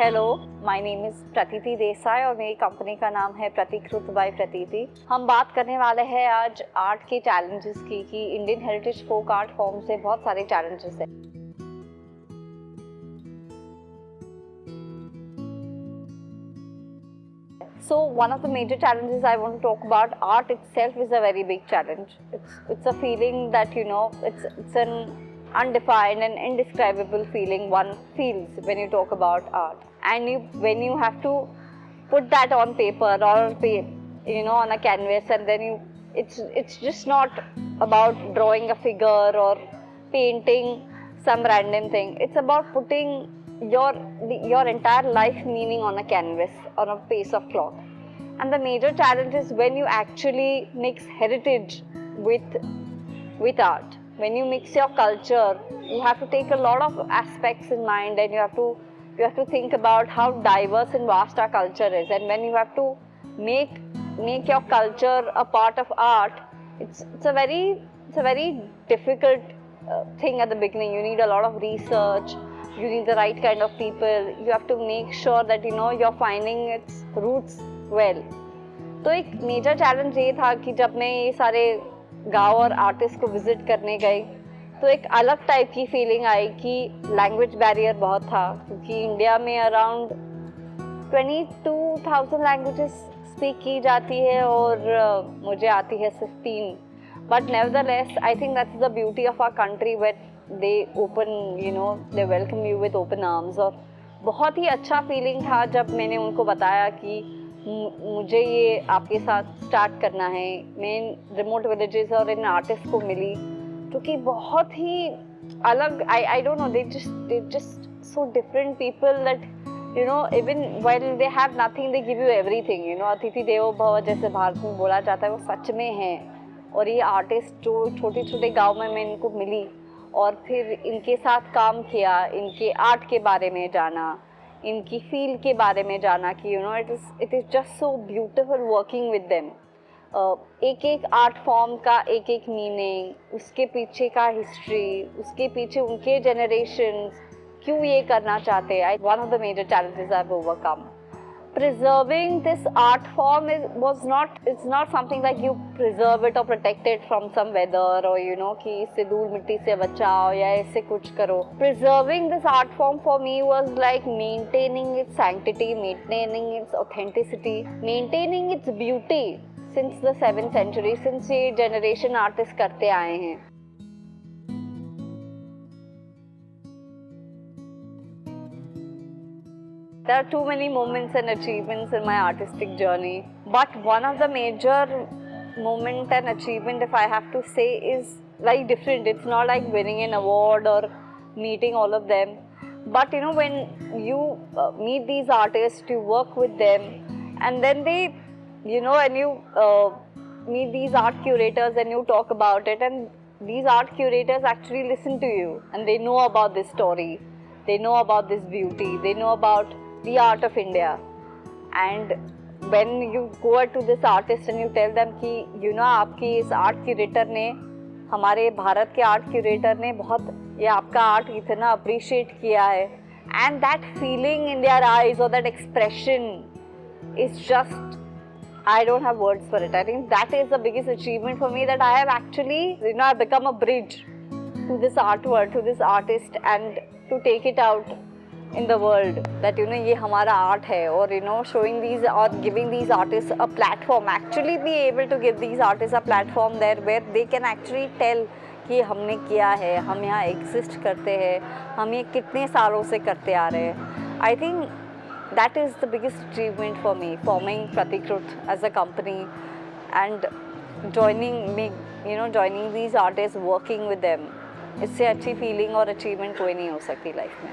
Hello, my name is प्रतीति देसाई और मेरी कंपनी का नाम है प्रतिकृत बाय प्रतीति। हम बात करने वाले हैं आज आर्ट के चैलेंजेस की कि Indian heritage folk art form से बहुत सारे चैलेंजेस हैं। So one of the major challenges I want to talk about, art itself is a very big challenge. It's a feeling that it's an undefined and indescribable feeling one feels when you talk about art. And when you have to put that on paper or on a canvas, and then it's just not about drawing a figure or painting some random thing. It's about putting your entire life meaning on a canvas, on a piece of cloth. And the major challenge is when you actually mix heritage with art. When you mix your culture, you have to take a lot of aspects in mind, and you have to think about how diverse and vast our culture is. And when you have to make your culture a part of art, it's a very difficult thing at the beginning. You need a lot of research. You need the right kind of people. You have to make sure that you're finding its roots well. तो एक major challenge ये था कि जब मैं ये सारे गांव और आर्टिस्ट को विजिट करने गई तो एक अलग टाइप की फीलिंग आई कि लैंग्वेज बैरियर बहुत था, क्योंकि इंडिया में अराउंड 22,000 लैंग्वेजेस स्पीक की जाती है और मुझे आती है 15. But nevertheless I think that's the beauty of our country when they open they welcome you with open arms. और बहुत ही अच्छा फीलिंग था जब मैंने उनको बताया कि मुझे ये आपके साथ स्टार्ट करना है. मैं रिमोट विलेजेस और इन आर्टिस्ट को मिली जो कि बहुत ही अलग, I don't know, they just so different people that even when they have nothing they give you everything. अतिथि देवो भव जैसे भारत में बोला जाता है, वो सच में है. और ये आर्टिस्ट जो छोटे छोटे गाँव में मैं इनको मिली और फिर इनके साथ काम किया, इनके आर्ट के बारे में जाना, इनकी फील्ड के बारे में जाना कि it is just so beautiful working with them. एक एक आर्ट फॉर्म का एक एक मीनिंग, उसके पीछे का हिस्ट्री, उसके पीछे उनके जनरेशन्स क्यों ये करना चाहते हैं. One of the major challenges I have overcome. Preserving this art form it's not something like you preserve it or protect it from some weather or कि इससे धूल मिट्टी से बचाओ या ऐसे कुछ करो. Preserving this art form for me was like maintaining its sanctity, maintaining its authenticity, maintaining its beauty since the 7th century, since ये generation artists करते आए हैं. There are too many moments and achievements in my artistic journey, but one of the major moment and achievement, if I have to say, is very different. It's not like winning an award or meeting all of them, but when you meet these artists, you work with them, and then they, and you meet these art curators and you talk about it, and these art curators actually listen to you and they know about this story, they know about this beauty, they know about the art of India. And when you go to this artist and you tell them कि आपकी इस art curator ने, हमारे भारत के art curator ने बहुत ये आपका आर्ट इतना अप्रिशिएट किया है, and that feeling in their eyes or that expression is just, I don't have words for it. I think that is the biggest achievement for me, that I have actually I've become a bridge to this artwork, to this artist, and to take it out in the world that ये हमारा art है. और showing these or giving these artists a platform, actually be able to give these artists a platform there where they can actually tell कि हमने किया है, हम यहाँ exist करते हैं, हम ये कितने सालों से करते आ रहे हैं. I think that is the biggest achievement for me, forming Pratikrut as a company and joining these artists, working with them. इससे अच्छी feeling और achievement कोई नहीं हो सकती life में.